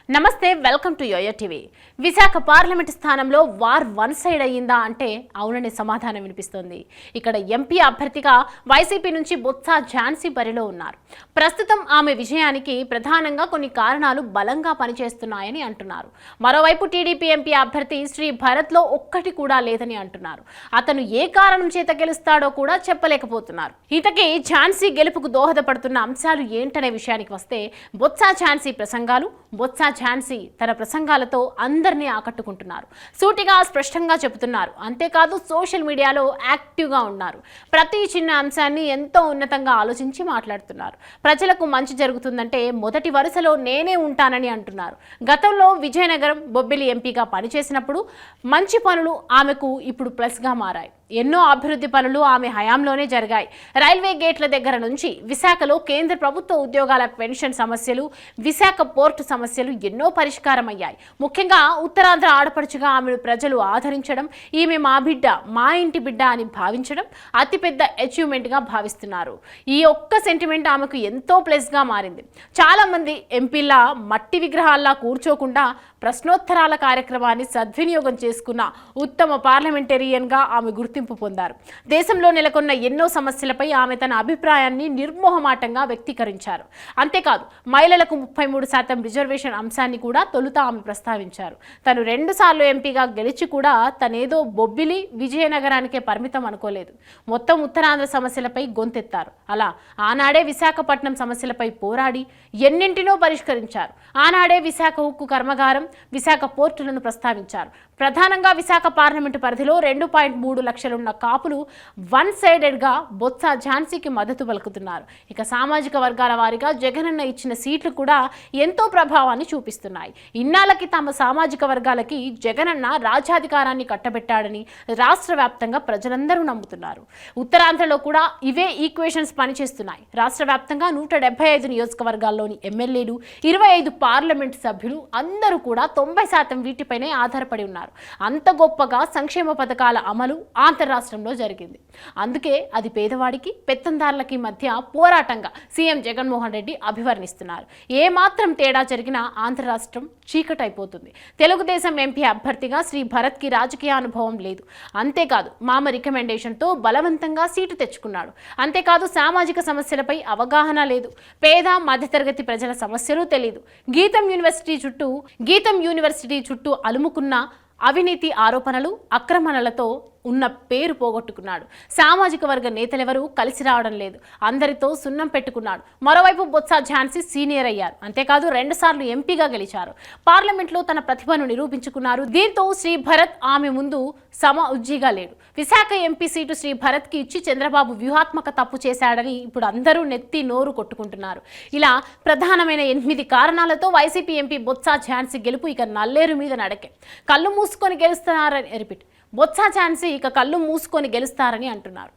నమస్తే, welcome to YoYo TV. Visakha parliament స్థానంలో war one side అయ్యిందా అంటే అవుననే సమాధానం వినిపిస్తోంది. ఇక్కడ ఎంపీ అభ్యర్థిగా వైసీపీ నుంచి బొత్స ఝాన్సీ బరిలో ఉన్నారు. ప్రస్తుతం ఆమె విజయానికి ప్రధానంగా కొన్ని కారణాలు బలంగా పనిచేస్తున్నాయని అంటున్నారు. మరోవైపు టీడీపీ ఎంపీ అభ్యర్థి శ్రీ భరత్లో ఒక్కటి కూడా లేదని అంటున్నారు. అతను ఏ కారణం చేత గెలుస్తాడో కూడా చెప్పలేకపోతున్నారు. ఇంతకీ ఝాన్సీ గెలుపుకు దోహదపడుతున్న అంశాలు ఏంటనే విషయానికి వస్తే, బొత్స ఝాన్సీ ప్రసంగాలు. బొత్స ఝాన్సీ తన ప్రసంగాలతో అందరినీ ఆకట్టుకుంటున్నారు. సూటిగా స్పష్టంగా చెబుతున్నారు. అంతేకాదు సోషల్ మీడియాలో యాక్టివ్గా ఉన్నారు. ప్రతి చిన్న అంశాన్ని ఎంతో ఉన్నతంగా ఆలోచించి మాట్లాడుతున్నారు. ప్రజలకు మంచి జరుగుతుందంటే మొదటి వరుసలో నేనే ఉంటానని అంటున్నారు. గతంలో విజయనగరం బొబ్బిలి ఎంపీగా పనిచేసినప్పుడు మంచి పనులు ఆమెకు ఇప్పుడు ప్లస్గా మారాయి. ఎన్నో అభివృద్ధి పనులు ఆమె హయాంలోనే జరిగాయి. రైల్వే గేట్ల దగ్గర నుంచి విశాఖలో కేంద్ర ప్రభుత్వ ఉద్యోగాల పెన్షన్ సమస్యలు, విశాఖ పోర్టు సమస్యలు ఎన్నో పరిష్కారమయ్యాయి. ముఖ్యంగా ఉత్తరాంధ్ర ఆడపడుచుగా ఆమెను ప్రజలు ఆదరించడం, ఈమె మా బిడ్డ, మా ఇంటి బిడ్డ అని భావించడం అతిపెద్ద అచీవ్మెంట్గా భావిస్తున్నారు. ఈ ఒక్క సెంటిమెంట్ ఆమెకు ఎంతో ప్లస్గా మారింది. చాలామంది ఎంపీల మట్టి విగ్రహాల్లా కూర్చోకుండా ప్రశ్నోత్తరాల కార్యక్రమాన్ని సద్వినియోగం చేసుకున్న ఉత్తమ పార్లమెంటేరియన్గా ఆమె గుర్తింపు పొందారు. దేశంలో నెలకొన్న ఎన్నో సమస్యలపై ఆమె తన అభిప్రాయాన్ని నిర్మోహమాటంగా వ్యక్తీకరించారు. అంతేకాదు మహిళలకు 33% రిజర్వేషన్ అంశాన్ని కూడా తొలుత ఆమె ప్రస్తావించారు. తను 2 సార్లు ఎంపీగా గెలిచి కూడా తనేదో బొబ్బిలి విజయనగరానికే పరిమితం అనుకోలేదు. మొత్తం ఉత్తరాంధ్ర సమస్యలపై గొంతెత్తారు. అలా ఆనాడే విశాఖపట్నం సమస్యలపై పోరాడి ఎన్నింటినో పరిష్కరించారు. ఆనాడే విశాఖ ఉక్కు కర్మాగారం, విశాఖ పోర్టులను ప్రస్తావించారు. ప్రధానంగా విశాఖ పార్లమెంటు పరిధిలో 2.3 లక్షలున్న కాపులు వన్ సైడెడ్గా బొత్స ఝాన్సీకి మద్దతు పలుకుతున్నారు. ఇక సామాజిక వర్గాల వారీగా జగనన్న ఇచ్చిన సీట్లు కూడా ఎంతో ప్రభావాన్ని చూపిస్తున్నాయి. ఇన్నాళ్ళకి తమ సామాజిక వర్గాలకి జగనన్న రాజ్యాధికారాన్ని కట్టబెట్టాడని రాష్ట్ర వ్యాప్తంగా ప్రజలందరూ నమ్ముతున్నారు. ఉత్తరాంధ్రలో కూడా ఇవే ఈక్వేషన్స్ పనిచేస్తున్నాయి. రాష్ట్ర వ్యాప్తంగా 175 నియోజకవర్గాల్లోని ఎమ్మెల్యేలు, 25 పార్లమెంటు సభ్యులు అందరూ కూడా 90% వీటిపైనే ఆధారపడి ఉన్నారు. అంత గొప్పగా సంక్షేమ పథకాల అమలు ఆంధ్ర రాష్ట్రంలో జరిగింది. అందుకే అది పేదవాడికి, పెత్తందారులకి మధ్య పోరాటంగా సీఎం జగన్మోహన్ రెడ్డి అభివర్ణిస్తున్నారు. ఏమాత్రం తేడా జరిగినా ఆంధ్ర రాష్ట్రం చీకటైపోతుంది. తెలుగుదేశం ఎంపీ అభ్యర్థిగా శ్రీ భరత్కి రాజకీయ అనుభవం లేదు. అంతేకాదు మామ రికమెండేషన్తో బలవంతంగా సీటు తెచ్చుకున్నాడు. అంతేకాదు సామాజిక సమస్యలపై అవగాహన లేదు. పేద మధ్యతరగతి ప్రజల సమస్యలు తెలియదు. గీతం యూనివర్సిటీ చుట్టూ అలుముకున్న అవినీతి ఆరోపణలు, అక్రమణలతో ఉన్న పేరు పోగొట్టుకున్నాడు. సామాజిక వర్గ నేతలెవరూ కలిసి రావడం లేదు. అందరితో సున్నం పెట్టుకున్నాడు. మరోవైపు బొత్స ఝాన్సీ సీనియర్ అయ్యారు. అంతేకాదు 2 సార్లు ఎంపీగా గెలిచారు. పార్లమెంట్లో తన ప్రతిభను నిరూపించుకున్నారు. దీంతో శ్రీ భరత్ ఆమె ముందు ఉజ్జీగా లేడు. విశాఖ ఎంపీ సీటు శ్రీ భరత్కి ఇచ్చి చంద్రబాబు వ్యూహాత్మక తప్పు చేశాడని ఇప్పుడు అందరూ నెత్తి నోరు కొట్టుకుంటున్నారు. ఇలా ప్రధానమైన 8 కారణాలతో వైసీపీ ఎంపీ బొత్స ఝాన్సీ గెలుపు ఇక నల్లేరు మీద నడకే. కళ్ళు మూసుకొని గెలుస్తున్నారని బొత్స ఝాన్సీ ఇక కళ్ళు మూసుకొని గెలుస్తారని అంటున్నారు.